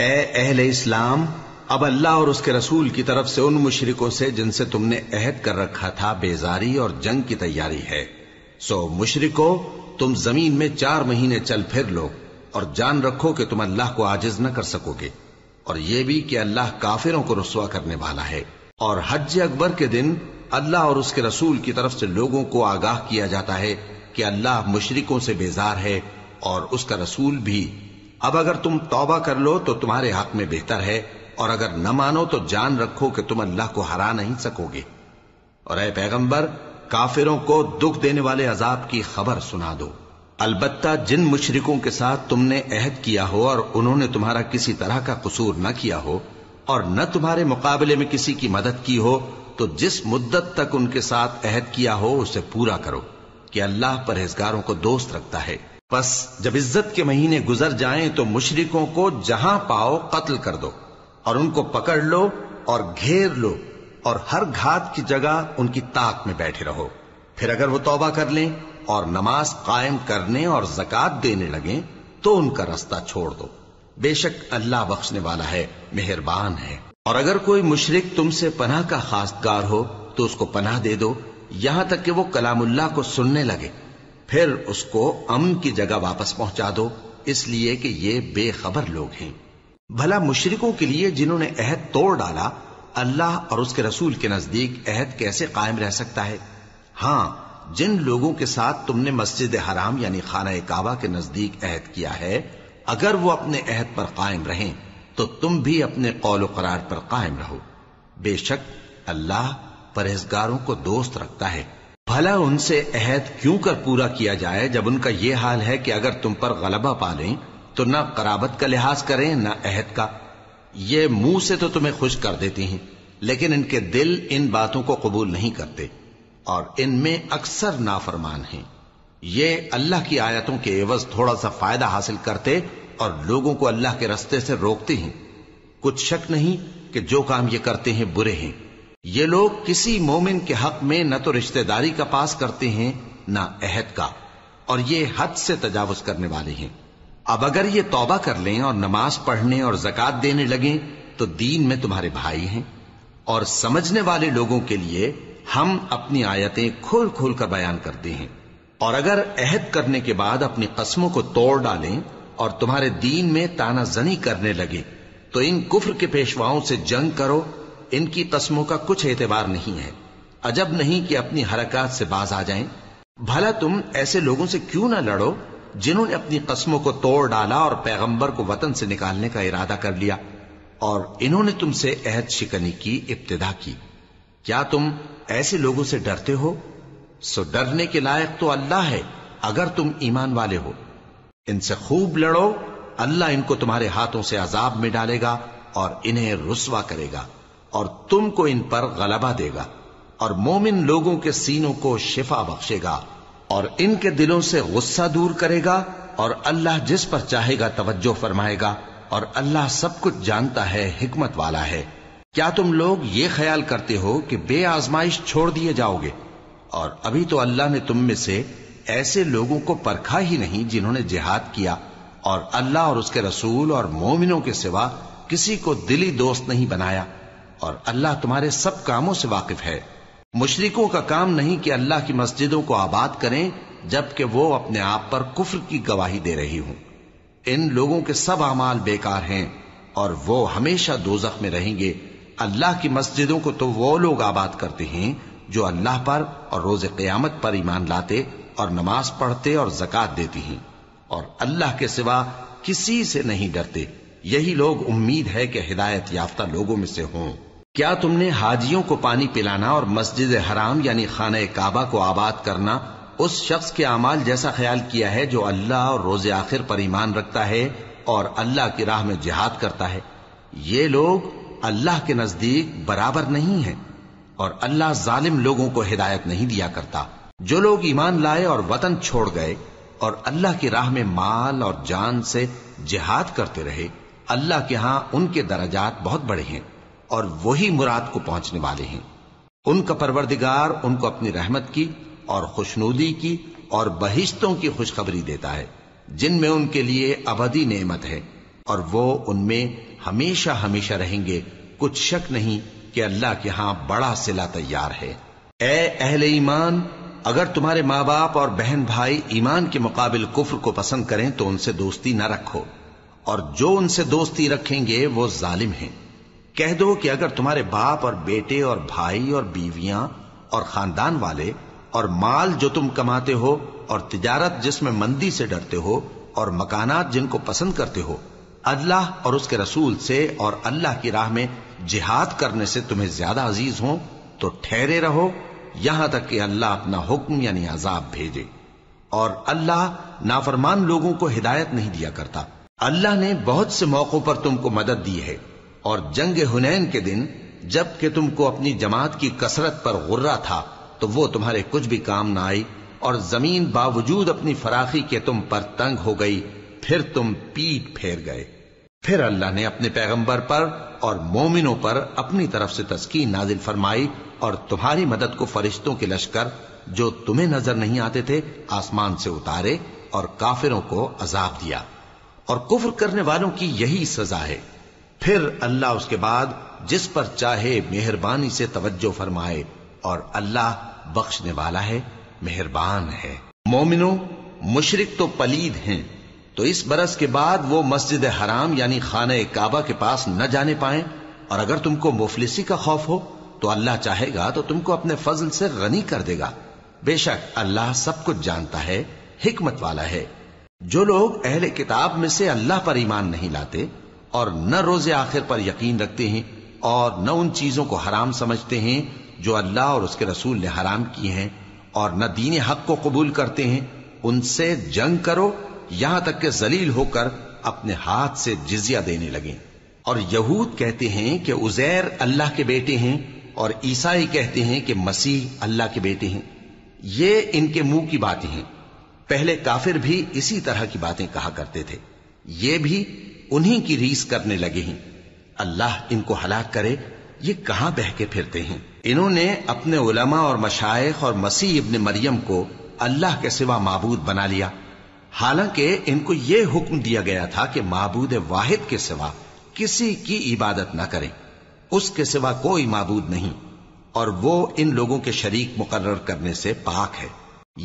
اے اہل اسلام، اب اللہ اور اس کے رسول کی طرف سے ان مشرکوں سے جن سے تم نے عہد کر رکھا تھا بیزاری اور جنگ کی تیاری ہے۔ سو مشرکو، تم زمین میں 4 مہینے چل پھر لو اور جان رکھو کہ تم اللہ کو عاجز نہ کر سکو گے، اور یہ بھی کہ اللہ کافروں کو رسوا کرنے والا ہے۔ اور حج اکبر کے دن اللہ اور اس کے رسول کی طرف سے لوگوں کو آگاہ کیا جاتا ہے کہ اللہ مشرکوں سے بیزار ہے اور اس کا رسول بھی۔ اب اگر تم توبہ کر لو تو تمہارے حق میں بہتر ہے، اور اگر نہ مانو تو جان رکھو کہ تم اللہ کو ہرا نہیں سکو گے۔ اور اے پیغمبر، کافروں کو دکھ دینے والے عذاب کی خبر سنا دو۔ البتہ جن مشرکوں کے ساتھ تم نے عہد کیا ہو اور انہوں نے تمہارا کسی طرح کا قصور نہ کیا ہو اور نہ تمہارے مقابلے میں کسی کی مدد کی ہو، تو جس مدت تک ان کے ساتھ عہد کیا ہو اسے پورا کرو، کہ اللہ پرہیزگاروں کو دوست رکھتا ہے۔ پس جب عزت کے مہینے گزر جائیں تو مشرکوں کو جہاں پاؤ قتل کر دو، اور ان کو پکڑ لو اور گھیر لو، اور ہر گھات کی جگہ ان کی طاق میں بیٹھے رہو۔ پھر اگر وہ توبہ کر لیں اور نماز قائم کرنے اور زکوٰۃ دینے لگیں تو ان کا رستہ چھوڑ دو، بے شک اللہ بخشنے والا ہے، مہربان ہے۔ اور اگر کوئی مشرک تم سے پناہ کا خواستگار ہو تو اس کو پناہ دے دو، یہاں تک کہ وہ کلام اللہ کو سننے لگے، پھر اس کو امن کی جگہ واپس پہنچا دو، اس لیے کہ یہ بے خبر لوگ ہیں۔ بھلا مشرکوں کے لیے جنہوں نے عہد توڑ ڈالا، اللہ اور اس کے رسول کے نزدیک عہد کیسے قائم رہ سکتا ہے؟ ہاں، جن لوگوں کے ساتھ تم نے مسجد حرام یعنی خانہ کعبہ کے نزدیک عہد کیا ہے، اگر وہ اپنے عہد پر قائم رہیں تو تم بھی اپنے قول و قرار پر قائم رہو، بے شک اللہ پرہیزگاروں کو دوست رکھتا ہے۔ بھلا ان سے عہد کیوں کر پورا کیا جائے جب ان کا یہ حال ہے کہ اگر تم پر غلبہ پا لیں تو نہ قرابت کا لحاظ کریں نہ عہد کا۔ یہ منہ سے تو تمہیں خوش کر دیتی ہیں، لیکن ان کے دل ان باتوں کو قبول نہیں کرتے، اور ان میں اکثر نافرمان ہیں۔ یہ اللہ کی آیتوں کے عوض تھوڑا سا فائدہ حاصل کرتے اور لوگوں کو اللہ کے رستے سے روکتے ہیں۔ کچھ شک نہیں کہ جو کام یہ کرتے ہیں برے ہیں۔ یہ لوگ کسی مومن کے حق میں نہ تو رشتہ داری کا پاس کرتے ہیں نہ عہد کا، اور یہ حد سے تجاوز کرنے والے ہیں۔ اب اگر یہ توبہ کر لیں اور نماز پڑھنے اور زکوٰۃ دینے لگیں تو دین میں تمہارے بھائی ہیں، اور سمجھنے والے لوگوں کے لیے ہم اپنی آیتیں کھول کھول کر بیان کرتے ہیں۔ اور اگر عہد کرنے کے بعد اپنی قسموں کو توڑ ڈالیں اور تمہارے دین میں طعنہ زنی کرنے لگے تو ان کفر کے پیشواؤں سے جنگ کرو، ان کی قسموں کا کچھ اعتبار نہیں ہے، عجب نہیں کہ اپنی حرکات سے باز آ جائیں۔ بھلا تم ایسے لوگوں سے کیوں نہ لڑو جنہوں نے اپنی قسموں کو توڑ ڈالا اور پیغمبر کو وطن سے نکالنے کا ارادہ کر لیا، اور انہوں نے تم سے عہد شکنی کی ابتدا کی۔ کیا تم ایسے لوگوں سے ڈرتے ہو؟ سو ڈرنے کے لائق تو اللہ ہے اگر تم ایمان والے ہو۔ ان سے خوب لڑو، اللہ ان کو تمہارے ہاتھوں سے عذاب میں ڈالے گا اور انہیں رسوا کرے گا، اور تم کو ان پر غلبہ دے گا، اور مومن لوگوں کے سینوں کو شفا بخشے گا، اور ان کے دلوں سے غصہ دور کرے گا، اور اللہ جس پر چاہے گا توجہ فرمائے گا، اور اللہ سب کچھ جانتا ہے، حکمت والا ہے۔ کیا تم لوگ یہ خیال کرتے ہو کہ بے آزمائش چھوڑ دیے جاؤ گے؟ اور ابھی تو اللہ نے تم میں سے ایسے لوگوں کو پرکھا ہی نہیں جنہوں نے جہاد کیا، اور اللہ اور اس کے رسول اور مومنوں کے سوا کسی کو دلی دوست نہیں بنایا، اور اللہ تمہارے سب کاموں سے واقف ہے۔ مشرکوں کا کام نہیں کہ اللہ کی مسجدوں کو آباد کریں جبکہ وہ اپنے آپ پر کفر کی گواہی دے رہی ہوں۔ ان لوگوں کے سب اعمال بیکار ہیں اور وہ ہمیشہ دوزخ میں رہیں گے۔ اللہ کی مسجدوں کو تو وہ لوگ آباد کرتے ہیں جو اللہ پر اور روز قیامت پر ایمان لاتے اور نماز پڑھتے اور زکوٰۃ دیتی ہیں، اور اللہ کے سوا کسی سے نہیں ڈرتے۔ یہی لوگ امید ہے کہ ہدایت یافتہ لوگوں میں سے ہوں۔ کیا تم نے حاجیوں کو پانی پلانا اور مسجد حرام یعنی خانہ کعبہ کو آباد کرنا اس شخص کے اعمال جیسا خیال کیا ہے جو اللہ اور روز آخر پر ایمان رکھتا ہے اور اللہ کی راہ میں جہاد کرتا ہے؟ یہ لوگ اللہ کے نزدیک برابر نہیں ہیں، اور اللہ ظالم لوگوں کو ہدایت نہیں دیا کرتا۔ جو لوگ ایمان لائے اور وطن چھوڑ گئے اور اللہ کی راہ میں مال اور جان سے جہاد کرتے رہے، اللہ کے ہاں ان کے درجات بہت بڑے ہیں، اور وہی مراد کو پہنچنے والے ہیں۔ ان کا پروردگار ان کو اپنی رحمت کی اور خوشنودی کی اور بہشتوں کی خوشخبری دیتا ہے جن میں ان کے لیے ابدی نعمت ہے، اور وہ ان میں ہمیشہ ہمیشہ رہیں گے، کچھ شک نہیں کہ اللہ کے ہاں بڑا صلہ تیار ہے۔ اے اہل ایمان، اگر تمہارے ماں باپ اور بہن بھائی ایمان کے مقابل کفر کو پسند کریں تو ان سے دوستی نہ رکھو، اور جو ان سے دوستی رکھیں گے وہ ظالم ہیں۔ کہہ دو کہ اگر تمہارے باپ اور بیٹے اور بھائی اور بیویاں اور خاندان والے اور مال جو تم کماتے ہو اور تجارت جس میں مندی سے ڈرتے ہو اور مکانات جن کو پسند کرتے ہو اللہ اور اس کے رسول سے اور اللہ کی راہ میں جہاد کرنے سے تمہیں زیادہ عزیز ہوں تو ٹھہرے رہو یہاں تک کہ اللہ اپنا حکم یعنی عذاب بھیجے، اور اللہ نافرمان لوگوں کو ہدایت نہیں دیا کرتا۔ اللہ نے بہت سے موقعوں پر تم کو مدد دی ہے، اور جنگ حنین کے دن جب کہ تم کو اپنی جماعت کی کثرت پر غرہ تھا تو وہ تمہارے کچھ بھی کام نہ آئی، اور زمین باوجود اپنی فراخی کے تم پر تنگ ہو گئی، پھر تم پیٹ پھیر گئے۔ پھر اللہ نے اپنے پیغمبر پر اور مومنوں پر اپنی طرف سے تسکین نازل فرمائی، اور تمہاری مدد کو فرشتوں کے لشکر جو تمہیں نظر نہیں آتے تھے آسمان سے اتارے، اور کافروں کو عذاب دیا، اور کفر کرنے والوں کی یہی سزا ہے۔ پھر اللہ اس کے بعد جس پر چاہے مہربانی سے توجہ فرمائے، اور اللہ بخشنے والا ہے، مہربان ہے۔ مومنوں، مشرک تو پلید ہیں، تو اس برس کے بعد وہ مسجد حرام یعنی خانہ کعبہ کے پاس نہ جانے پائیں، اور اگر تم کو مفلسی کا خوف ہو تو اللہ چاہے گا تو تم کو اپنے فضل سے غنی کر دے گا، بے شک اللہ سب کچھ جانتا ہے، حکمت والا ہے۔ جو لوگ اہل کتاب میں سے اللہ پر ایمان نہیں لاتے اور نہ روز آخر پر یقین رکھتے ہیں اور نہ ان چیزوں کو حرام سمجھتے ہیں جو اللہ اور اس کے رسول نے حرام کی ہیں، اور نہ دین حق کو قبول کرتے ہیں، ان سے جنگ کرو یہاں تک کہ ذلیل ہو کر اپنے ہاتھ سے جزیہ دینے لگیں۔ اور یہود کہتے ہیں کہ عزیر اللہ کے بیٹے ہیں، اور عیسائی کہتے ہیں کہ مسیح اللہ کے بیٹے ہیں۔ یہ ان کے منہ کی باتیں ہیں، پہلے کافر بھی اسی طرح کی باتیں کہا کرتے تھے، یہ بھی انہی کی ریس کرنے لگے ہیں۔ اللہ ان کو ہلاک کرے، یہ کہاں بہکے پھرتے ہیں۔ انہوں نے اپنے علماء اور مشائخ اور مسیح ابن مریم کو اللہ کے سوا معبود بنا لیا، حالانکہ ان کو یہ حکم دیا گیا تھا کہ معبود واحد کے سوا کسی کی عبادت نہ کریں، اس کے سوا کوئی معبود نہیں، اور وہ ان لوگوں کے شریک مقرر کرنے سے پاک ہے۔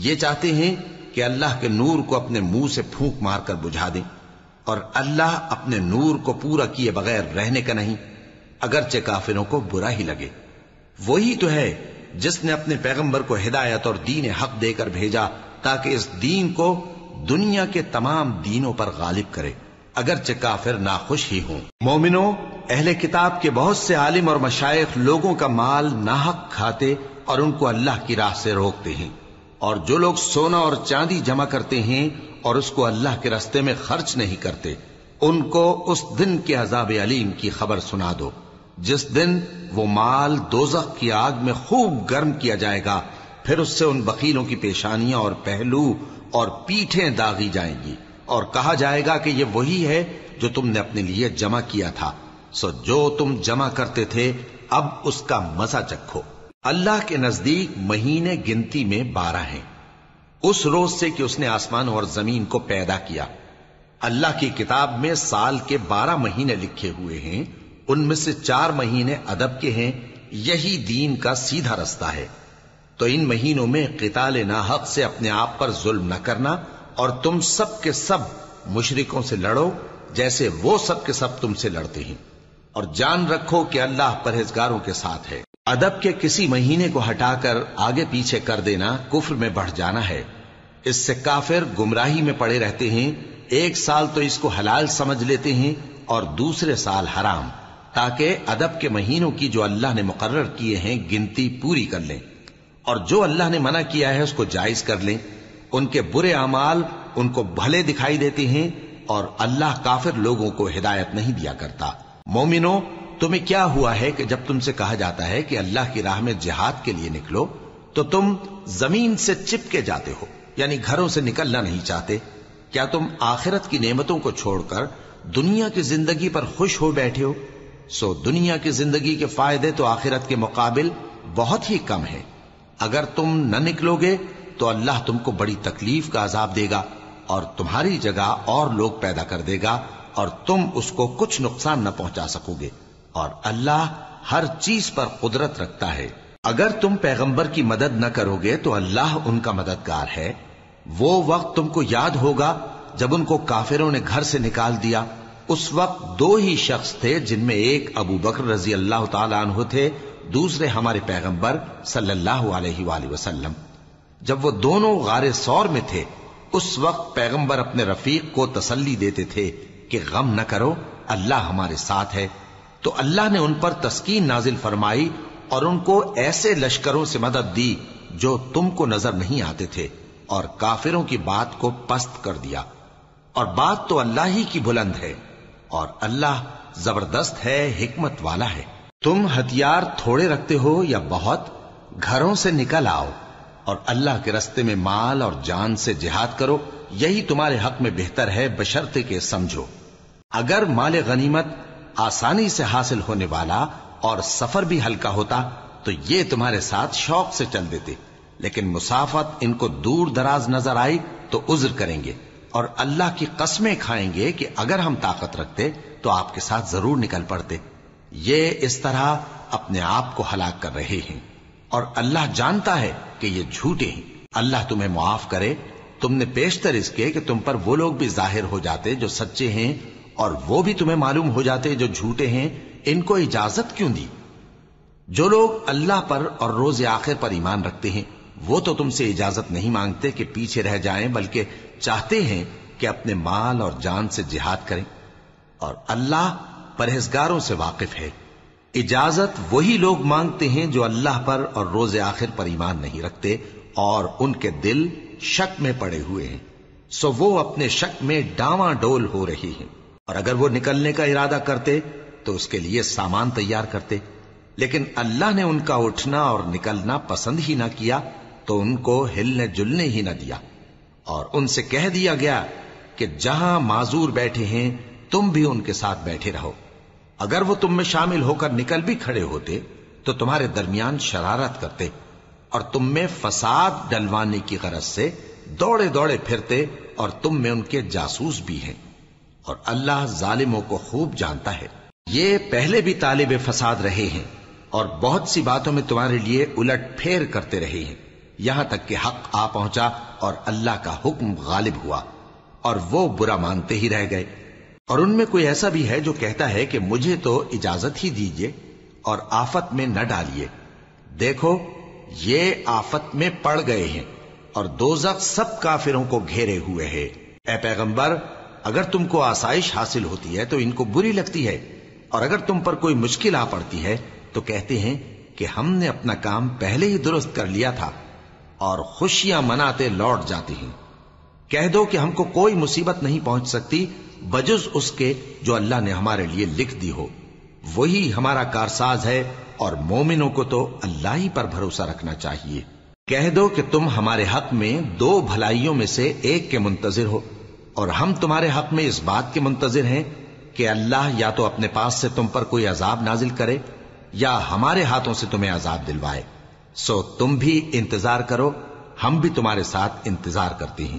یہ چاہتے ہیں کہ اللہ کے نور کو اپنے منہ سے پھونک مار کر بجھا دیں، اور اللہ اپنے نور کو پورا کیے بغیر رہنے کا نہیں، اگرچہ کافروں کو برا ہی لگے۔ وہی تو ہے جس نے اپنے پیغمبر کو ہدایت اور دین حق دے کر بھیجا تاکہ اس دین کو دنیا کے تمام دینوں پر غالب کرے، اگرچہ کافر ناخوش ہی ہوں۔ مومنوں، اہل کتاب کے بہت سے عالم اور مشائخ لوگوں کا مال ناحق کھاتے اور ان کو اللہ کی راہ سے روکتے ہیں، اور جو لوگ سونا اور چاندی جمع کرتے ہیں اور اس کو اللہ کے راستے میں خرچ نہیں کرتے، ان کو اس دن کے عذاب علیم کی خبر سنا دو، جس دن وہ مال دوزخ کی آگ میں خوب گرم کیا جائے گا، پھر اس سے ان بخیلوں کی پیشانیاں اور پہلو اور پیٹھیں داغی جائیں گی، اور کہا جائے گا کہ یہ وہی ہے جو تم نے اپنے لیے جمع کیا تھا، سو جو تم جمع کرتے تھے اب اس کا مزہ چکھو۔ اللہ کے نزدیک مہینے گنتی میں 12 ہیں، اس روز سے کہ اس نے آسمان اور زمین کو پیدا کیا۔ اللہ کی کتاب میں سال کے 12 مہینے لکھے ہوئے ہیں، ان میں سے 4 مہینے ادب کے ہیں، یہی دین کا سیدھا رستہ ہے۔ تو ان مہینوں میں قتال ناحق سے اپنے آپ پر ظلم نہ کرنا، اور تم سب کے سب مشرکوں سے لڑو جیسے وہ سب کے سب تم سے لڑتے ہیں، اور جان رکھو کہ اللہ پرہیزگاروں کے ساتھ ہے۔ ادب کے کسی مہینے کو ہٹا کر آگے پیچھے کر دینا کفر میں بڑھ جانا ہے، اس سے کافر گمراہی میں پڑے رہتے ہیں۔ ایک سال تو اس کو حلال سمجھ لیتے ہیں اور دوسرے سال حرام، تاکہ ادب کے مہینوں کی جو اللہ نے مقرر کیے ہیں گنتی پوری کر لیں، اور جو اللہ نے منع کیا ہے اس کو جائز کر لیں۔ ان کے برے اعمال ان کو بھلے دکھائی دیتے ہیں، اور اللہ کافر لوگوں کو ہدایت نہیں دیا کرتا۔ مومنوں، تمہیں کیا ہوا ہے کہ جب تم سے کہا جاتا ہے کہ اللہ کی راہ میں جہاد کے لیے نکلو تو تم زمین سے چپکے جاتے ہو، یعنی گھروں سے نکلنا نہیں چاہتے؟ کیا تم آخرت کی نعمتوں کو چھوڑ کر دنیا کی زندگی پر خوش ہو بیٹھے ہو؟ سو دنیا کی زندگی کے فائدے تو آخرت کے مقابل بہت ہی کم ہے۔ اگر تم نہ نکلو گے تو اللہ تم کو بڑی تکلیف کا عذاب دے گا، اور تمہاری جگہ اور لوگ پیدا کر دے گا، اور تم اس کو کچھ نقصان نہ پہنچا سکو گے، اور اللہ ہر چیز پر قدرت رکھتا ہے۔ اگر تم پیغمبر کی مدد نہ کرو گے تو اللہ ان کا مددگار ہے۔ وہ وقت تم کو یاد ہوگا جب ان کو کافروں نے گھر سے نکال دیا۔ اس وقت دو ہی شخص تھے، جن میں ایک ابو بکر رضی اللہ تعالی عنہ تھے، دوسرے ہمارے پیغمبر صلی اللہ علیہ وآلہ وسلم۔ جب وہ دونوں غار ثور میں تھے، اس وقت پیغمبر اپنے رفیق کو تسلی دیتے تھے کہ غم نہ کرو، اللہ ہمارے ساتھ ہے۔ تو اللہ نے ان پر تسکین نازل فرمائی اور ان کو ایسے لشکروں سے مدد دی جو تم کو نظر نہیں آتے تھے، اور کافروں کی بات کو پست کر دیا۔ اور بات تو اللہ ہی کی بلند ہے، اور اللہ زبردست ہے، حکمت والا ہے۔ تم ہتھیار تھوڑے رکھتے ہو یا بہت، گھروں سے نکل آؤ اور اللہ کے رستے میں مال اور جان سے جہاد کرو، یہی تمہارے حق میں بہتر ہے، بشرطے کہ سمجھو۔ اگر مال غنیمت آسانی سے حاصل ہونے والا اور سفر بھی ہلکا ہوتا تو یہ تمہارے ساتھ شوق سے چل دیتے، لیکن مسافت ان کو دور دراز نظر آئی تو عذر کریں گے، اور اللہ کی قسمیں کھائیں گے کہ اگر ہم طاقت رکھتے تو آپ کے ساتھ ضرور نکل پڑتے۔ یہ اس طرح اپنے آپ کو ہلاک کر رہے ہیں، اور اللہ جانتا ہے کہ یہ جھوٹے ہیں۔ اللہ تمہیں معاف کرے، تم نے پیشتر اس کے کہ تم پر وہ لوگ بھی ظاہر ہو جاتے جو سچے ہیں، اور وہ بھی تمہیں معلوم ہو جاتے جو جھوٹے ہیں۔ ان کو اجازت کیوں دی؟ جو لوگ اللہ پر اور روز آخر پر ایمان رکھتے ہیں وہ تو تم سے اجازت نہیں مانگتے کہ پیچھے رہ جائیں، بلکہ چاہتے ہیں کہ اپنے مال اور جان سے جہاد کریں، اور اللہ پرہیزگاروں سے واقف ہے۔ اجازت وہی لوگ مانگتے ہیں جو اللہ پر اور روز آخر پر ایمان نہیں رکھتے اور ان کے دل شک میں پڑے ہوئے ہیں، سو وہ اپنے شک میں ڈاواں ڈول ہو رہی ہیں۔ اور اگر وہ نکلنے کا ارادہ کرتے تو اس کے لیے سامان تیار کرتے، لیکن اللہ نے ان کا اٹھنا اور نکلنا پسند ہی نہ کیا تو ان کو ہلنے جلنے ہی نہ دیا، اور ان سے کہہ دیا گیا کہ جہاں معذور بیٹھے ہیں تم بھی ان کے ساتھ بیٹھے رہو۔ اگر وہ تم میں شامل ہو کر نکل بھی کھڑے ہوتے تو تمہارے درمیان شرارت کرتے اور تم میں فساد ڈلوانے کی غرض سے دوڑے دوڑے پھرتے، اور تم میں ان کے جاسوس بھی ہیں، اور اللہ ظالموں کو خوب جانتا ہے۔ یہ پہلے بھی طالب فساد رہے ہیں اور بہت سی باتوں میں تمہارے لیے الٹ پھیر کرتے رہے ہیں، یہاں تک کہ حق آ پہنچا اور اللہ کا حکم غالب ہوا، اور وہ برا مانتے ہی رہ گئے۔ اور ان میں کوئی ایسا بھی ہے جو کہتا ہے کہ مجھے تو اجازت ہی دیجئے اور آفت میں نہ ڈالیے۔ دیکھو یہ آفت میں پڑ گئے ہیں، اور دوزخ سب کافروں کو گھیرے ہوئے ہے۔ اے پیغمبر، اگر تم کو آسائش حاصل ہوتی ہے تو ان کو بری لگتی ہے، اور اگر تم پر کوئی مشکل آ پڑتی ہے تو کہتے ہیں کہ ہم نے اپنا کام پہلے ہی درست کر لیا تھا، اور خوشیاں مناتے لوٹ جاتے ہیں۔ کہہ دو کہ ہم کو کوئی مصیبت نہیں پہنچ سکتی بجز اس کے جو اللہ نے ہمارے لیے لکھ دی ہو، وہی ہمارا کارساز ہے، اور مومنوں کو تو اللہ ہی پر بھروسہ رکھنا چاہیے۔ کہہ دو کہ تم ہمارے حق میں دو بھلائیوں میں سے ایک کے منتظر ہو، اور ہم تمہارے حق میں اس بات کے منتظر ہیں کہ اللہ یا تو اپنے پاس سے تم پر کوئی عذاب نازل کرے یا ہمارے ہاتھوں سے تمہیں عذاب دلوائے، سو تم بھی انتظار کرو، ہم بھی تمہارے ساتھ انتظار کرتے ہیں۔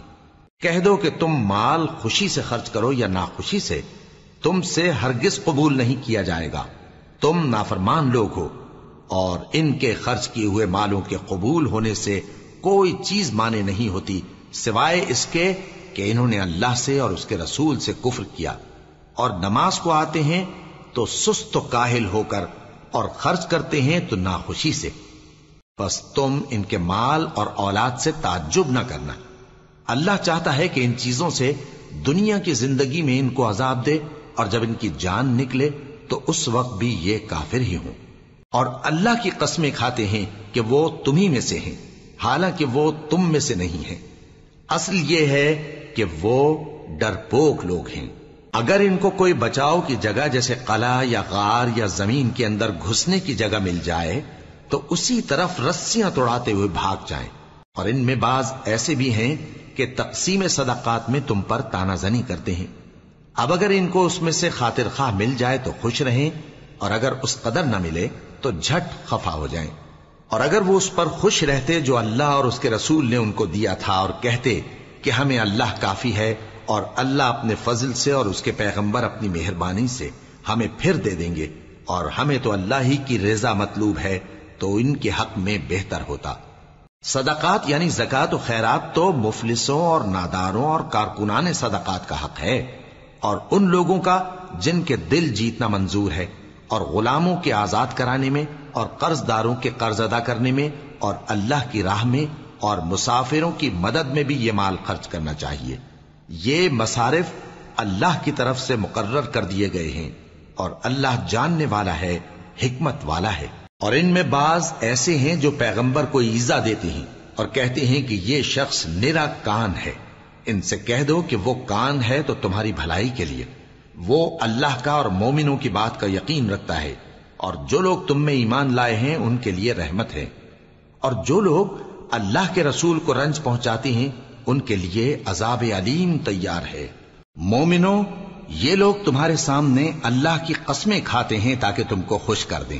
کہہ دو کہ تم مال خوشی سے خرچ کرو یا ناخوشی سے، تم سے ہرگز قبول نہیں کیا جائے گا، تم نافرمان لوگ ہو، اور ان کے خرچ کیے ہوئے مالوں کے قبول ہونے سے کوئی چیز مانے نہیں ہوتی سوائے اس کے کہ انہوں نے اللہ سے اور اس کے رسول سے کفر کیا، اور نماز کو آتے ہیں تو سست و کاہل ہو کر، اور خرچ کرتے ہیں تو ناخوشی سے۔ بس تم ان کے مال اور اولاد سے تعجب نہ کرنا، اللہ چاہتا ہے کہ ان چیزوں سے دنیا کی زندگی میں ان کو عذاب دے، اور جب ان کی جان نکلے تو اس وقت بھی یہ کافر ہی ہوں، اور اللہ کی قسمیں کھاتے ہیں کہ وہ تمہیں میں سے ہیں، حالانکہ وہ تم میں سے نہیں ہیں۔ اصل یہ ہے کہ وہ ڈرپوک لوگ ہیں۔ اگر ان کو کوئی بچاؤ کی جگہ جیسے قلعہ یا غار یا زمین کے اندر گھسنے کی جگہ مل جائے تو اسی طرف رسیاں توڑاتے ہوئے بھاگ جائیں، اور ان میں بعض ایسے بھی ہیں کہ تقسیم صدقات میں تم پر تانا زنی کرتے ہیں۔ اب اگر ان کو اس میں سے خاطر خواہ مل جائے تو خوش رہیں، اور اگر اس قدر نہ ملے تو جھٹ خفا ہو جائیں۔ اور اگر وہ اس پر خوش رہتے جو اللہ اور اس کے رسول نے ان کو دیا تھا، اور کہتے کہ ہمیں اللہ کافی ہے اور اللہ اپنے فضل سے اور اس کے پیغمبر اپنی مہربانی سے ہمیں پھر دے دیں گے، اور ہمیں تو اللہ ہی کی رضا مطلوب ہے، تو ان کے حق میں بہتر ہوتا۔ صدقات یعنی زکوٰۃ و خیرات تو مفلسوں اور ناداروں اور کارکنان صدقات کا حق ہے، اور ان لوگوں کا جن کے دل جیتنا منظور ہے، اور غلاموں کے آزاد کرانے میں، اور قرض داروں کے قرض ادا کرنے میں، اور اللہ کی راہ میں اور مسافروں کی مدد میں بھی یہ مال خرچ کرنا چاہیے۔ یہ مصارف اللہ کی طرف سے مقرر کر دیے گئے ہیں، اور اللہ جاننے والا ہے، حکمت والا ہے۔ اور ان میں بعض ایسے ہیں جو پیغمبر کو ایذا دیتے ہیں اور کہتے ہیں کہ یہ شخص نرا کان ہے۔ ان سے کہہ دو کہ وہ کان ہے تو تمہاری بھلائی کے لیے، وہ اللہ کا اور مومنوں کی بات کا یقین رکھتا ہے، اور جو لوگ تم میں ایمان لائے ہیں ان کے لیے رحمت ہے، اور جو لوگ اللہ کے رسول کو رنج پہنچاتے ہیں ان کے لیے عذاب علیم تیار ہے۔ مومنوں، یہ لوگ تمہارے سامنے اللہ کی قسمیں کھاتے ہیں تاکہ تم کو خوش کر دیں،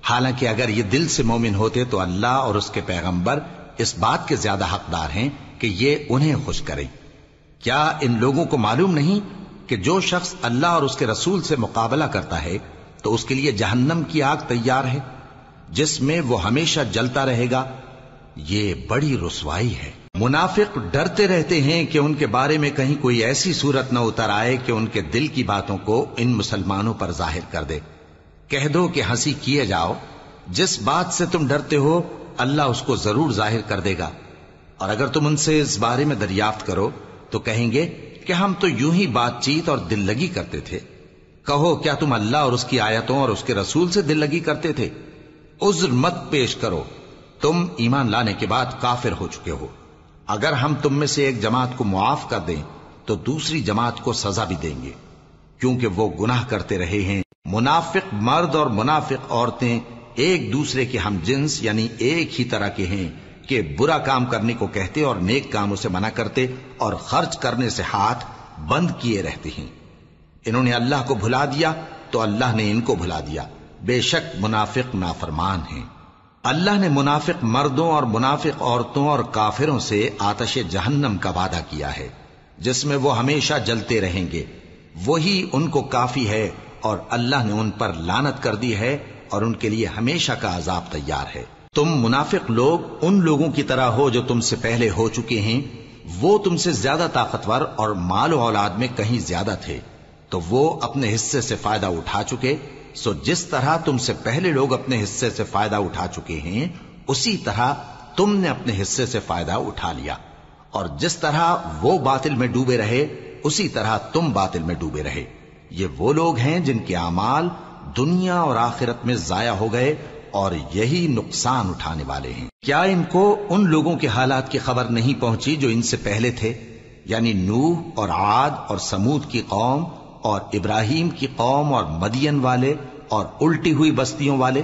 حالانکہ اگر یہ دل سے مومن ہوتے تو اللہ اور اس کے پیغمبر اس بات کے زیادہ حقدار ہیں کہ یہ انہیں خوش کرے۔ کیا ان لوگوں کو معلوم نہیں کہ جو شخص اللہ اور اس کے رسول سے مقابلہ کرتا ہے تو اس کے لیے جہنم کی آگ تیار ہے، جس میں وہ ہمیشہ جلتا رہے گا؟ یہ بڑی رسوائی ہے۔ منافق ڈرتے رہتے ہیں کہ ان کے بارے میں کہیں کوئی ایسی صورت نہ اتر آئے کہ ان کے دل کی باتوں کو ان مسلمانوں پر ظاہر کر دے۔ کہہ دو کہ ہنسی کیے جاؤ، جس بات سے تم ڈرتے ہو اللہ اس کو ضرور ظاہر کر دے گا، اور اگر تم ان سے اس بارے میں دریافت کرو تو کہیں گے کہ ہم تو یوں ہی بات چیت اور دل لگی کرتے تھے۔ کہو کیا تم اللہ اور اس کی آیتوں اور اس کے رسول سے دل لگی کرتے تھے؟ عذر مت پیش کرو، تم ایمان لانے کے بعد کافر ہو چکے ہو۔ اگر ہم تم میں سے ایک جماعت کو معاف کر دیں تو دوسری جماعت کو سزا بھی دیں گے، کیونکہ وہ گناہ کرتے رہے ہیں۔ منافق مرد اور منافق عورتیں ایک دوسرے کے ہم جنس یعنی ایک ہی طرح کے ہیں کہ برا کام کرنے کو کہتے اور نیک کاموں سے منع کرتے اور خرچ کرنے سے ہاتھ بند کیے رہتے ہیں۔ انہوں نے اللہ کو بھلا دیا تو اللہ نے ان کو بھلا دیا، بے شک منافق نافرمان ہیں۔ اللہ نے منافق مردوں اور منافق عورتوں اور کافروں سے آتش جہنم کا وعدہ کیا ہے جس میں وہ ہمیشہ جلتے رہیں گے، وہی ان کو کافی ہے، اور اللہ نے ان پر لعنت کر دی ہے اور ان کے لیے ہمیشہ کا عذاب تیار ہے۔ تم منافق لوگ ان لوگوں کی طرح ہو جو تم سے پہلے ہو چکے ہیں، وہ تم سے زیادہ طاقتور اور مال و اولاد میں کہیں زیادہ تھے، تو وہ اپنے حصے سے فائدہ اٹھا چکے، سو جس طرح تم سے پہلے لوگ اپنے حصے سے فائدہ اٹھا چکے ہیں اسی طرح تم نے اپنے حصے سے فائدہ اٹھا لیا، اور جس طرح وہ باطل میں ڈوبے رہے اسی طرح تم باطل میں ڈوبے رہے۔ یہ وہ لوگ ہیں جن کے اعمال دنیا اور آخرت میں ضائع ہو گئے اور یہی نقصان اٹھانے والے ہیں۔ کیا ان کو ان لوگوں کے حالات کی خبر نہیں پہنچی جو ان سے پہلے تھے، یعنی نوح اور عاد اور سمود کی قوم اور ابراہیم کی قوم اور مدین والے اور الٹی ہوئی بستیوں والے؟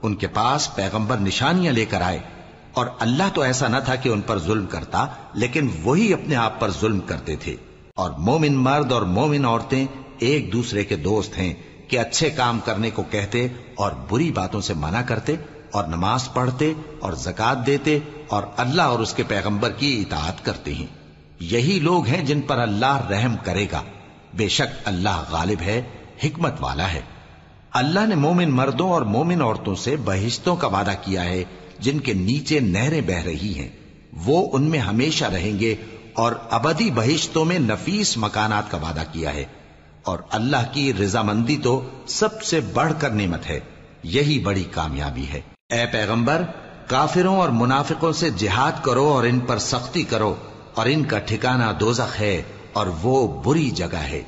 ان کے پاس پیغمبر نشانیاں لے کر آئے، اور اللہ تو ایسا نہ تھا کہ ان پر ظلم کرتا، لیکن وہی اپنے آپ پر ظلم کرتے تھے۔ اور مومن مرد اور مومن عورتیں ایک دوسرے کے دوست ہیں کہ اچھے کام کرنے کو کہتے اور بری باتوں سے منع کرتے، اور نماز پڑھتے اور زکوٰۃ دیتے اور اللہ اور اس کے پیغمبر کی اطاعت کرتے ہیں۔ یہی لوگ ہیں جن پر اللہ رحم کرے گا، بے شک اللہ غالب ہے، حکمت والا ہے۔ اللہ نے مومن مردوں اور مومن عورتوں سے بہشتوں کا وعدہ کیا ہے جن کے نیچے نہریں بہ رہی ہیں، وہ ان میں ہمیشہ رہیں گے، اور ابدی بہشتوں میں نفیس مکانات کا وعدہ کیا ہے۔ اور اللہ کی رضامندی تو سب سے بڑھ کر نعمت ہے، یہی بڑی کامیابی ہے۔ اے پیغمبر، کافروں اور منافقوں سے جہاد کرو اور ان پر سختی کرو، اور ان کا ٹھکانہ دوزخ ہے اور وہ بری جگہ ہے۔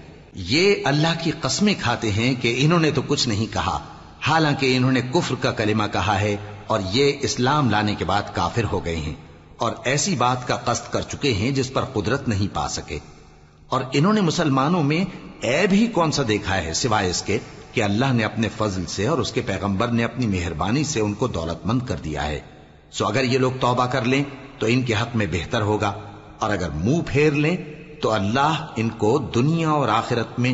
یہ اللہ کی قسمیں کھاتے ہیں کہ انہوں نے تو کچھ نہیں کہا، حالانکہ انہوں نے کفر کا کلمہ کہا ہے اور یہ اسلام لانے کے بعد کافر ہو گئے ہیں، اور ایسی بات کا قصد کر چکے ہیں جس پر قدرت نہیں پا سکے۔ اور انہوں نے مسلمانوں میں عیب ہی کون سا دیکھا ہے سوائے اس کے کہ اللہ نے اپنے فضل سے اور اس کے پیغمبر نے اپنی مہربانی سے ان کو دولت مند کر دیا ہے۔ سو اگر یہ لوگ توبہ کر لیں تو ان کے حق میں بہتر ہوگا، اور اگر منہ پھیر لیں تو اللہ ان کو دنیا اور آخرت میں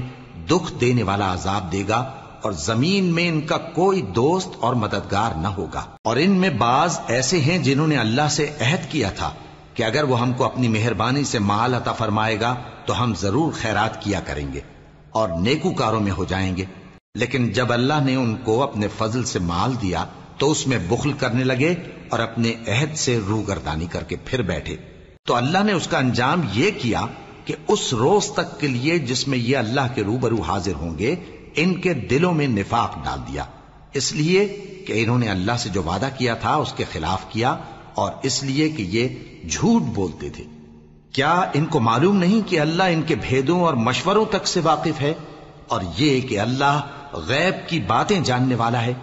دکھ دینے والا عذاب دے گا، اور زمین میں ان کا کوئی دوست اور مددگار نہ ہوگا۔ اور ان میں بعض ایسے ہیں جنہوں نے اللہ سے عہد کیا تھا کہ اگر وہ ہم کو اپنی مہربانی سے مال عطا فرمائے گا تو ہم ضرور خیرات کیا کریں گے اور نیکوکاروں میں ہو جائیں گے۔ لیکن جب اللہ نے ان کو اپنے فضل سے مال دیا تو اس میں بخل کرنے لگے اور اپنے عہد سے روگردانی کر کے پھر بیٹھے، تو اللہ نے اس کا انجام یہ کیا کہ اس روز تک کے لیے جس میں یہ اللہ کے روبرو حاضر ہوں گے ان کے دلوں میں نفاق ڈال دیا، اس لیے کہ انہوں نے اللہ سے جو وعدہ کیا تھا اس کے خلاف کیا، اور اس لیے کہ یہ جھوٹ بولتے تھے۔ کیا ان کو معلوم نہیں کہ اللہ ان کے بھیدوں اور مشوروں تک سے واقف ہے، اور یہ کہ اللہ غیب کی باتیں جاننے والا ہے؟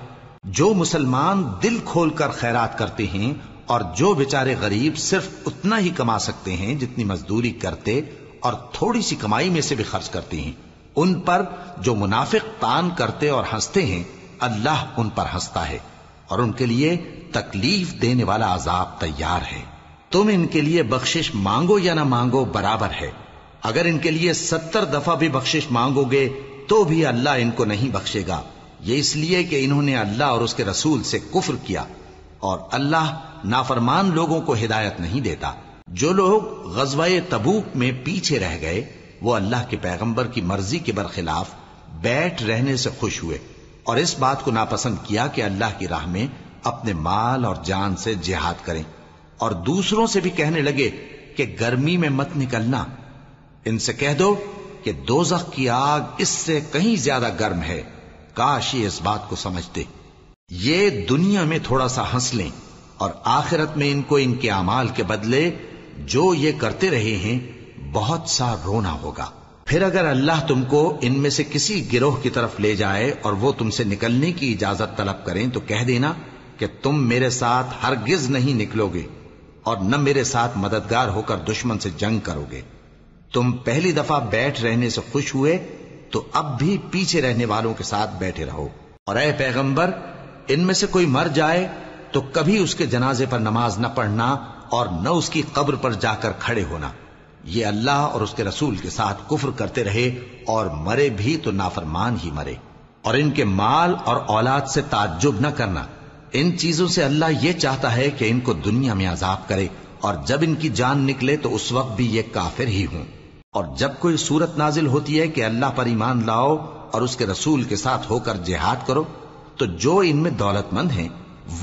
جو مسلمان دل کھول کر خیرات کرتے ہیں اور جو بیچارے غریب صرف اتنا ہی کما سکتے ہیں جتنی مزدوری کرتے اور تھوڑی سی کمائی میں سے بھی خرچ کرتے ہیں، ان پر جو منافق تان کرتے اور ہنستے ہیں اللہ ان پر ہنستا ہے اور ان کے لیے تکلیف دینے والا عذاب تیار ہے۔ تم ان کے لیے بخشش مانگو یا نہ مانگو برابر ہے، اگر ان کے لیے 70 دفعہ بھی بخشش مانگو گے تو بھی اللہ ان کو نہیں بخشے گا، یہ اس لیے کہ انہوں نے اللہ اور اس کے رسول سے کفر کیا، اور اللہ نافرمان لوگوں کو ہدایت نہیں دیتا۔ جو لوگ غزوہ تبوک میں پیچھے رہ گئے وہ اللہ کے پیغمبر کی مرضی کے برخلاف بیٹھ رہنے سے خوش ہوئے اور اس بات کو ناپسند کیا کہ اللہ کی راہ میں اپنے مال اور جان سے جہاد کریں، اور دوسروں سے بھی کہنے لگے کہ گرمی میں مت نکلنا، ان سے کہہ دو کہ دوزخ کی آگ اس سے کہیں زیادہ گرم ہے، کاش یہ اس بات کو سمجھتے۔ یہ دنیا میں تھوڑا سا ہنس لیں اور آخرت میں ان کو ان کے اعمال کے بدلے جو یہ کرتے رہے ہیں بہت سا رونا ہوگا۔ پھر اگر اللہ تم کو ان میں سے کسی گروہ کی طرف لے جائے اور وہ تم سے نکلنے کی اجازت طلب کریں تو کہہ دینا کہ تم میرے ساتھ ہرگز نہیں نکلو گے اور نہ میرے ساتھ مددگار ہو کر دشمن سے جنگ کرو گے۔ تم پہلی دفعہ بیٹھ رہنے سے خوش ہوئے تو اب بھی پیچھے رہنے والوں کے ساتھ بیٹھے رہو، اور اے پیغمبر ان میں سے کوئی مر جائے تو کبھی اس کے جنازے پر نماز نہ پڑھنا اور نہ اس کی قبر پر جا کر کھڑے ہونا، یہ اللہ اور اس کے رسول کے ساتھ کفر کرتے رہے اور مرے بھی تو نافرمان ہی مرے۔ اور ان کے مال اور اولاد سے تعجب نہ کرنا، ان چیزوں سے اللہ یہ چاہتا ہے کہ ان کو دنیا میں عذاب کرے اور جب ان کی جان نکلے تو اس وقت بھی یہ کافر ہی ہوں۔ اور جب کوئی صورت نازل ہوتی ہے کہ اللہ پر ایمان لاؤ اور اس کے رسول کے ساتھ ہو کر جہاد کرو تو جو ان میں دولت مند ہیں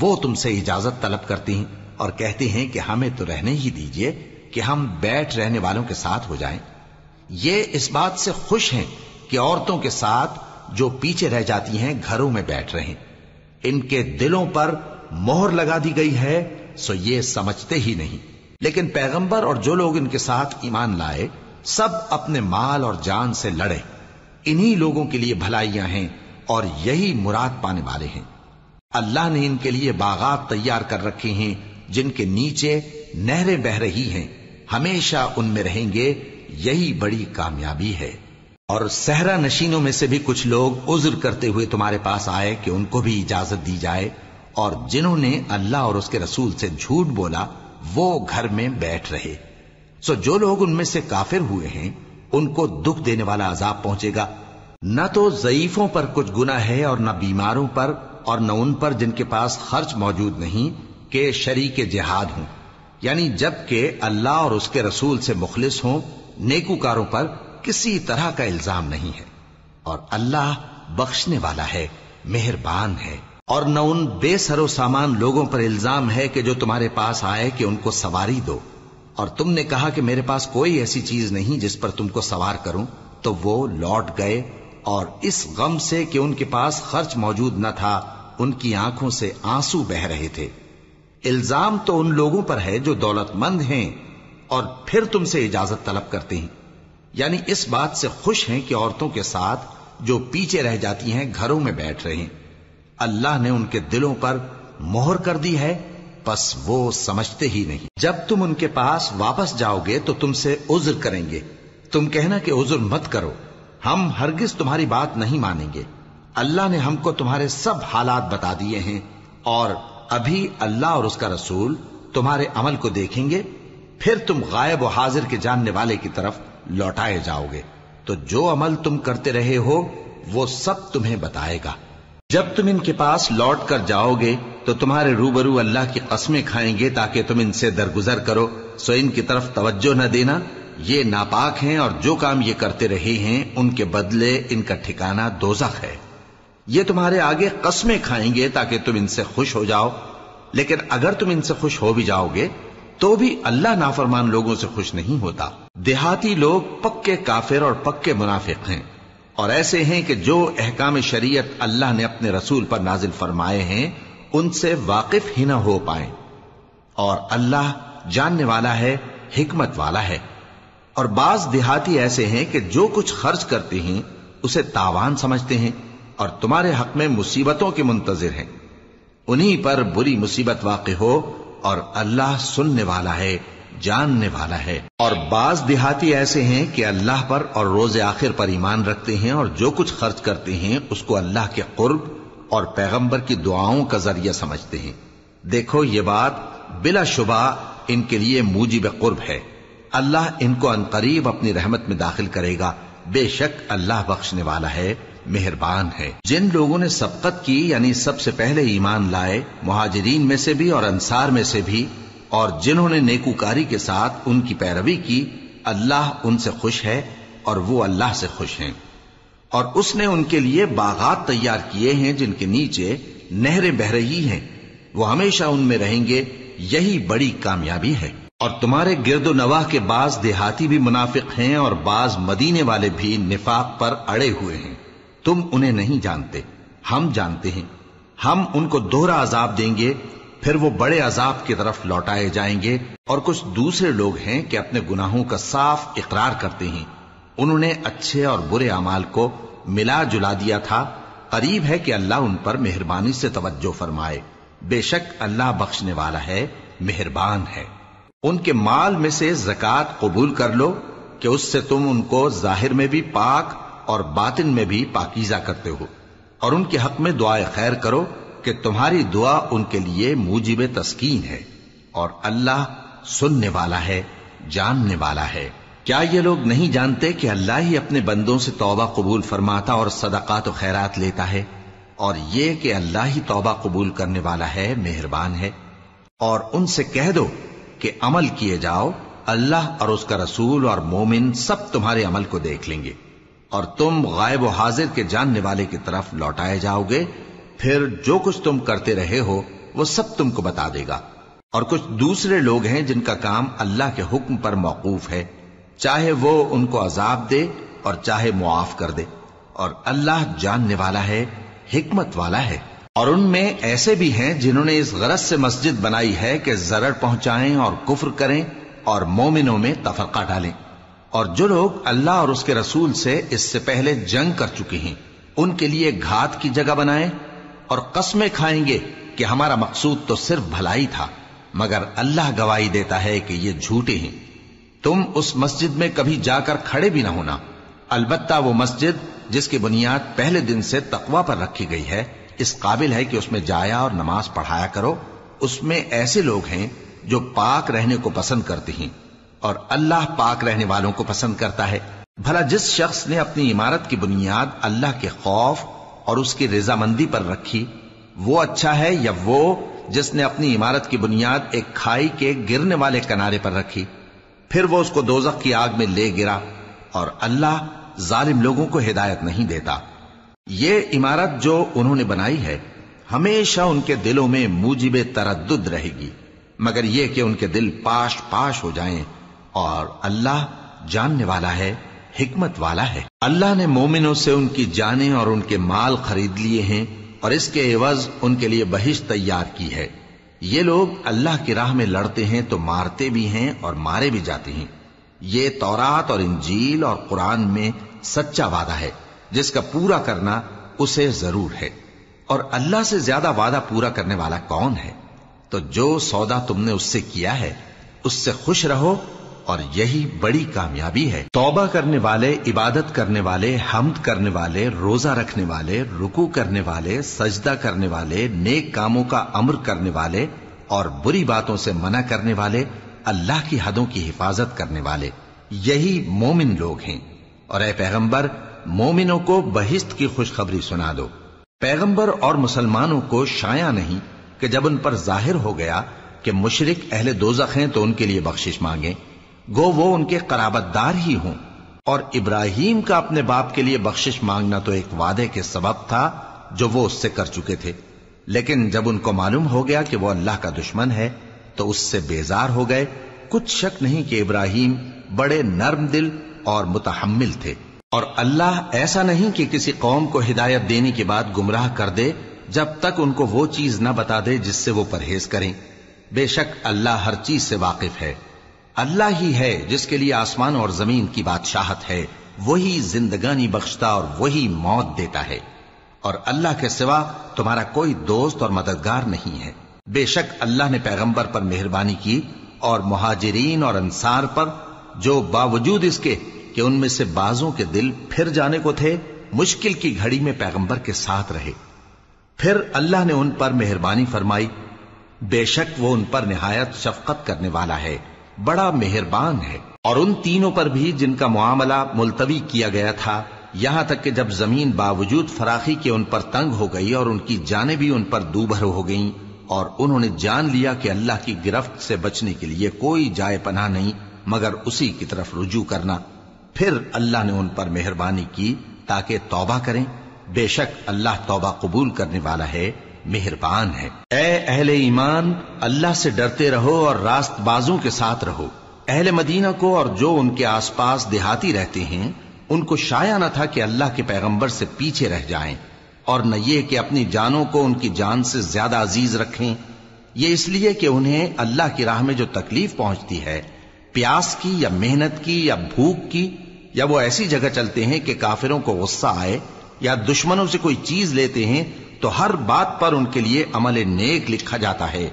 وہ تم سے اجازت طلب کرتے ہیں اور کہتے ہیں کہ ہمیں تو رہنے ہی دیجئے کہ ہم بیٹھ رہنے والوں کے ساتھ ہو جائیں۔ یہ اس بات سے خوش ہیں کہ عورتوں کے ساتھ جو پیچھے رہ جاتی ہیں گھروں میں بیٹھ رہیں، ان کے دلوں پر مہر لگا دی گئی ہے سو یہ سمجھتے ہی نہیں۔ لیکن پیغمبر اور جو لوگ ان کے ساتھ ایمان لائے سب اپنے مال اور جان سے لڑے، انہی لوگوں کے لیے بھلائیاں ہیں اور یہی مراد پانے والے ہیں۔ اللہ نے ان کے لیے باغات تیار کر رکھے ہیں جن کے نیچے نہریں بہ رہی ہیں، ہمیشہ ان میں رہیں گے، یہی بڑی کامیابی ہے۔ اور صحرا نشینوں میں سے بھی کچھ لوگ عذر کرتے ہوئے تمہارے پاس آئے کہ ان کو بھی اجازت دی جائے، اور جنہوں نے اللہ اور اس کے رسول سے جھوٹ بولا وہ گھر میں بیٹھ رہے۔ سو جو لوگ ان میں سے کافر ہوئے ہیں ان کو دکھ دینے والا عذاب پہنچے گا، نہ تو ضعیفوں پر کچھ گناہ ہے اور نہ بیماروں پر اور نہ ان پر جن کے پاس خرچ موجود نہیں کہ شریک جہاد ہوں، یعنی جب کہ اللہ اور اس کے رسول سے مخلص ہوں، نیکوکاروں پر کسی طرح کا الزام نہیں ہے، اور اللہ بخشنے والا ہے، مہربان ہے۔ اور نہ ان بے سر و سامان لوگوں پر الزام ہے کہ جو تمہارے پاس آئے کہ ان کو سواری دو، اور تم نے کہا کہ میرے پاس کوئی ایسی چیز نہیں جس پر تم کو سوار کروں، تو وہ لوٹ گئے، اور اس غم سے کہ ان کے پاس خرچ موجود نہ تھا ان کی آنکھوں سے آنسو بہ رہے تھے۔ الزام تو ان لوگوں پر ہے جو دولت مند ہیں اور پھر تم سے اجازت طلب کرتے ہیں، یعنی اس بات سے خوش ہیں کہ عورتوں کے ساتھ جو پیچھے رہ جاتی ہیں گھروں میں بیٹھ رہے ہیں۔ اللہ نے ان کے دلوں پر مہر کر دی ہے بس وہ سمجھتے ہی نہیں۔ جب تم ان کے پاس واپس جاؤ گے تو تم سے عذر کریں گے، تم کہنا کہ عذر مت کرو، ہم ہرگز تمہاری بات نہیں مانیں گے۔ اللہ نے ہم کو تمہارے سب حالات بتا دیے ہیں، اور ابھی اللہ اور اس کا رسول تمہارے عمل کو دیکھیں گے، پھر تم غائب و حاضر کے جاننے والے کی طرف لوٹائے جاؤ گے، تو جو عمل تم کرتے رہے ہو وہ سب تمہیں بتائے گا۔ جب تم ان کے پاس لوٹ کر جاؤ گے تو تمہارے روبرو اللہ کی قسمیں کھائیں گے تاکہ تم ان سے درگزر کرو، سو ان کی طرف توجہ نہ دینا یہ ناپاک ہیں اور جو کام یہ کرتے رہے ہیں ان کے بدلے ان کا ٹھکانہ دوزخ ہے۔ یہ تمہارے آگے قسمیں کھائیں گے تاکہ تم ان سے خوش ہو جاؤ، لیکن اگر تم ان سے خوش ہو بھی جاؤ گے تو بھی اللہ نافرمان لوگوں سے خوش نہیں ہوتا۔ دیہاتی لوگ پکے کافر اور پکے منافق ہیں، اور ایسے ہیں کہ جو احکام شریعت اللہ نے اپنے رسول پر نازل فرمائے ہیں ان سے واقف ہی نہ ہو پائیں، اور اللہ جاننے والا ہے، حکمت والا ہے۔ اور بعض دیہاتی ایسے ہیں کہ جو کچھ خرچ کرتے ہیں اسے تاوان سمجھتے ہیں اور تمہارے حق میں مصیبتوں کے منتظر ہیں، انہی پر بری مصیبت واقع ہو، اور اللہ سننے والا ہے، جاننے والا ہے۔ اور بعض دیہاتی ایسے ہیں کہ اللہ پر اور روز آخر پر ایمان رکھتے ہیں، اور جو کچھ خرچ کرتے ہیں اس کو اللہ کے قرب اور پیغمبر کی دعاؤں کا ذریعہ سمجھتے ہیں۔ دیکھو یہ بات بلا شبہ ان کے لیے موجب قرب ہے، اللہ ان کو عنقریب اپنی رحمت میں داخل کرے گا، بے شک اللہ بخشنے والا ہے، مہربان ہے۔ جن لوگوں نے سبقت کی یعنی سب سے پہلے ایمان لائے، مہاجرین میں سے بھی اور انصار میں سے بھی، اور جنہوں نے نیکوکاری کے ساتھ ان کی پیروی کی، اللہ ان سے خوش ہے اور وہ اللہ سے خوش ہیں۔ اور اس نے ان کے لیے باغات تیار کیے ہیں جن کے نیچے نہریں بہ رہی ہیں، وہ ہمیشہ ان میں رہیں گے، یہی بڑی کامیابی ہے۔ اور تمہارے گرد و نواح کے بعض دیہاتی بھی منافق ہیں اور بعض مدینے والے بھی نفاق پر اڑے ہوئے ہیں، تم انہیں نہیں جانتے، ہم جانتے ہیں۔ ہم ان کو دوہرا عذاب دیں گے، پھر وہ بڑے عذاب کی طرف لوٹائے جائیں گے۔ اور کچھ دوسرے لوگ ہیں کہ اپنے گناہوں کا صاف اقرار کرتے ہیں، انہوں نے اچھے اور برے اعمال کو ملا جلا دیا تھا، قریب ہے کہ اللہ ان پر مہربانی سے توجہ فرمائے، بے شک اللہ بخشنے والا ہے، مہربان ہے۔ ان کے مال میں سے زکوٰۃ قبول کر لو کہ اس سے تم ان کو ظاہر میں بھی پاک اور باطن میں بھی پاکیزہ کرتے ہو، اور ان کے حق میں دعائے خیر کرو کہ تمہاری دعا ان کے لیے موجب تسکین ہے، اور اللہ سننے والا ہے، جاننے والا ہے۔ کیا یہ لوگ نہیں جانتے کہ اللہ ہی اپنے بندوں سے توبہ قبول فرماتا اور صدقات و خیرات لیتا ہے، اور یہ کہ اللہ ہی توبہ قبول کرنے والا ہے، مہربان ہے۔ اور ان سے کہہ دو کہ عمل کیے جاؤ، اللہ اور اس کا رسول اور مومن سب تمہارے عمل کو دیکھ لیں گے، اور تم غائب و حاضر کے جاننے والے کی طرف لوٹائے جاؤ گے، پھر جو کچھ تم کرتے رہے ہو وہ سب تم کو بتا دے گا۔ اور کچھ دوسرے لوگ ہیں جن کا کام اللہ کے حکم پر موقوف ہے، چاہے وہ ان کو عذاب دے اور چاہے معاف کر دے، اور اللہ جاننے والا ہے، حکمت والا ہے۔ اور ان میں ایسے بھی ہیں جنہوں نے اس غرض سے مسجد بنائی ہے کہ ضرر پہنچائیں اور کفر کریں اور مومنوں میں تفرقہ ڈالیں، اور جو لوگ اللہ اور اس کے رسول سے اس سے پہلے جنگ کر چکے ہیں ان کے لیے گھات کی جگہ بنائیں، اور قسمیں کھائیں گے کہ ہمارا مقصود تو صرف بھلائی تھا، مگر اللہ گواہی دیتا ہے کہ یہ جھوٹے ہیں۔ تم اس مسجد میں کبھی جا کر کھڑے بھی نہ ہونا، البتہ وہ مسجد جس کی بنیاد پہلے دن سے تقوی پر رکھی گئی ہے اس قابل ہے کہ اس میں جایا اور نماز پڑھایا کرو۔ اس میں ایسے لوگ ہیں جو پاک رہنے کو پسند کرتے ہیں، اور اللہ پاک رہنے والوں کو پسند کرتا ہے۔ بھلا جس شخص نے اپنی عمارت کی بنیاد اللہ کے خوف اور اس کی رضامندی پر رکھی، وہ اچھا ہے یا وہ جس نے اپنی عمارت کی بنیاد ایک کھائی کے گرنے والے کنارے پر رکھی، پھر وہ اس کو دوزخ کی آگ میں لے گرا، اور اللہ ظالم لوگوں کو ہدایت نہیں دیتا۔ یہ عمارت جو انہوں نے بنائی ہے ہمیشہ ان کے دلوں میں موجب تردد رہے گی، مگر یہ کہ ان کے دل پاش پاش ہو جائیں، اور اللہ جاننے والا ہے، حکمت والا ہے۔ اللہ نے مومنوں سے ان کی جانیں اور ان کے مال خرید لیے ہیں، اور اس کے عوض ان کے لیے بہشت تیار کی ہے۔ یہ لوگ اللہ کی راہ میں لڑتے ہیں تو مارتے بھی ہیں اور مارے بھی جاتے ہیں۔ یہ تورات اور انجیل اور قرآن میں سچا وعدہ ہے جس کا پورا کرنا اسے ضرور ہے، اور اللہ سے زیادہ وعدہ پورا کرنے والا کون ہے؟ تو جو سودا تم نے اس سے کیا ہے اس سے خوش رہو، اور یہی بڑی کامیابی ہے۔ توبہ کرنے والے، عبادت کرنے والے، حمد کرنے والے، روزہ رکھنے والے، رکوع کرنے والے، سجدہ کرنے والے، نیک کاموں کا امر کرنے والے اور بری باتوں سے منع کرنے والے، اللہ کی حدوں کی حفاظت کرنے والے، یہی مومن لوگ ہیں۔ اور اے پیغمبر، مومنوں کو بہشت کی خوشخبری سنا دو۔ پیغمبر اور مسلمانوں کو شایع نہیں کہ جب ان پر ظاہر ہو گیا کہ مشرک اہل دوزخ ہیں تو ان کے لیے بخشش مانگیں، گو وہ ان کے قرابت دار ہی ہوں۔ اور ابراہیم کا اپنے باپ کے لیے بخشش مانگنا تو ایک وعدے کے سبب تھا جو وہ اس سے کر چکے تھے، لیکن جب ان کو معلوم ہو گیا کہ وہ اللہ کا دشمن ہے تو اس سے بیزار ہو گئے۔ کچھ شک نہیں کہ ابراہیم بڑے نرم دل اور متحمل تھے، اور اللہ ایسا نہیں کہ کسی قوم کو ہدایت دینے کے بعد گمراہ کر دے جب تک ان کو وہ چیز نہ بتا دے جس سے وہ پرہیز کریں۔ بے شک اللہ ہر چیز سے واقف ہے۔ اللہ ہی ہے جس کے لیے آسمان اور زمین کی بادشاہت ہے، وہی زندگانی بخشتا اور وہی موت دیتا ہے، اور اللہ کے سوا تمہارا کوئی دوست اور مددگار نہیں ہے۔ بے شک اللہ نے پیغمبر پر مہربانی کی اور مہاجرین اور انصار پر، جو باوجود اس کے کہ ان میں سے بعضوں کے دل پھر جانے کو تھے، مشکل کی گھڑی میں پیغمبر کے ساتھ رہے۔ پھر اللہ نے ان پر مہربانی فرمائی، بے شک وہ ان پر نہایت شفقت کرنے والا ہے، بڑا مہربان ہے۔ اور ان تینوں پر بھی جن کا معاملہ ملتوی کیا گیا تھا، یہاں تک کہ جب زمین باوجود فراخی کے ان پر تنگ ہو گئی اور ان کی جانیں بھی ان پر دوبھر ہو گئیں، اور انہوں نے جان لیا کہ اللہ کی گرفت سے بچنے کے لیے کوئی جائے پناہ نہیں مگر اسی کی طرف رجوع کرنا، پھر اللہ نے ان پر مہربانی کی تاکہ توبہ کریں۔ بے شک اللہ توبہ قبول کرنے والا ہے، مہربان ہے۔ اے اہل ایمان، اللہ سے ڈرتے رہو اور راست بازوں کے ساتھ رہو۔ اہل مدینہ کو اور جو ان کے آس پاس دیہاتی رہتے ہیں، ان کو شایع نہ تھا کہ اللہ کے پیغمبر سے پیچھے رہ جائیں، اور نہ یہ کہ اپنی جانوں کو ان کی جان سے زیادہ عزیز رکھیں۔ یہ اس لیے کہ انہیں اللہ کی راہ میں جو تکلیف پہنچتی ہے، پیاس کی یا محنت کی یا بھوک کی، یا وہ ایسی جگہ چلتے ہیں کہ کافروں کو غصہ آئے، یا دشمنوں سے کوئی چیز لیتے ہیں، تو ہر بات پر ان کے لیے عمل نیک لکھا جاتا ہے۔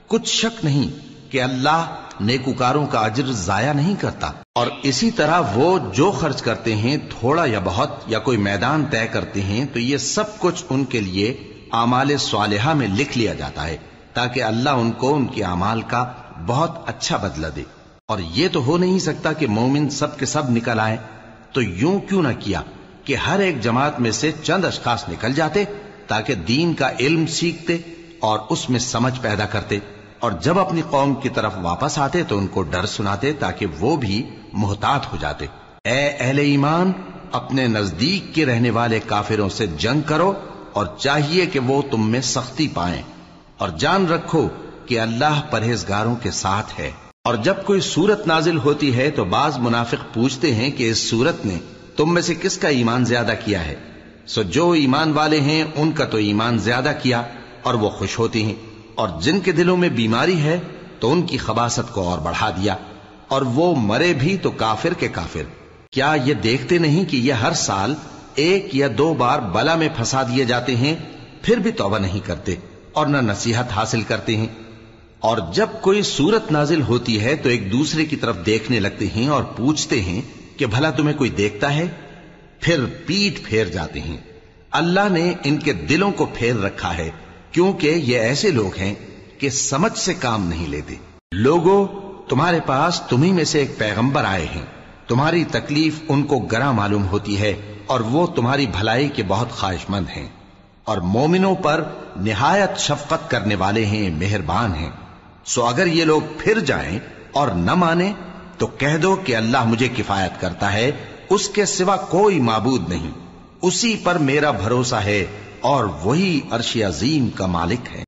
کچھ شک نہیں کہ اللہ نیکوکاروں کا اجر ضائع نہیں کرتا۔ اور اسی طرح وہ جو خرچ کرتے ہیں، تھوڑا یا بہت، یا کوئی میدان طے کرتے ہیں، تو یہ سب کچھ ان کے لیے اعمال صالحہ میں لکھ لیا جاتا ہے، تاکہ اللہ ان کو ان کے اعمال کا بہت اچھا بدلہ دے۔ اور یہ تو ہو نہیں سکتا کہ مومن سب کے سب نکل آئیں، تو یوں کیوں نہ کیا کہ ہر ایک جماعت میں سے چند اشخاص نکل جاتے تاکہ دین کا علم سیکھتے اور اس میں سمجھ پیدا کرتے، اور جب اپنی قوم کی طرف واپس آتے تو ان کو ڈر سناتے تاکہ وہ بھی محتاط ہو جاتے۔ اے اہل ایمان، اپنے نزدیک کے رہنے والے کافروں سے جنگ کرو، اور چاہیے کہ وہ تم میں سختی پائیں، اور جان رکھو کہ اللہ پرہیزگاروں کے ساتھ ہے۔ اور جب کوئی سورت نازل ہوتی ہے تو بعض منافق پوچھتے ہیں کہ اس سورت نے تم میں سے کس کا ایمان زیادہ کیا ہے؟ سو جو ایمان والے ہیں ان کا تو ایمان زیادہ کیا، اور وہ خوش ہوتی ہیں، اور جن کے دلوں میں بیماری ہے تو ان کی خباثت کو اور بڑھا دیا، اور وہ مرے بھی تو کافر کے کافر۔ کیا یہ دیکھتے نہیں کہ یہ ہر سال 1 یا 2 بار بلا میں پھنسا دیے جاتے ہیں، پھر بھی توبہ نہیں کرتے اور نہ نصیحت حاصل کرتے ہیں؟ اور جب کوئی سورت نازل ہوتی ہے تو ایک دوسرے کی طرف دیکھنے لگتے ہیں اور پوچھتے ہیں کہ بھلا تمہیں کوئی دیکھتا ہے؟ پھر پیٹ پھیر جاتے ہیں۔ اللہ نے ان کے دلوں کو پھیر رکھا ہے، کیونکہ یہ ایسے لوگ ہیں کہ سمجھ سے کام نہیں لیتے۔ لوگوں، تمہارے پاس تمہیں میں سے ایک پیغمبر آئے ہیں، تمہاری تکلیف ان کو گراں معلوم ہوتی ہے، اور وہ تمہاری بھلائی کے بہت خواہش مند ہیں، اور مومنوں پر نہایت شفقت کرنے والے ہیں، مہربان ہیں۔ سو اگر یہ لوگ پھر جائیں اور نہ مانیں تو کہہ دو کہ اللہ مجھے کفایت کرتا ہے، اس کے سوا کوئی معبود نہیں، اسی پر میرا بھروسہ ہے، اور وہی عرش عظیم کا مالک ہے۔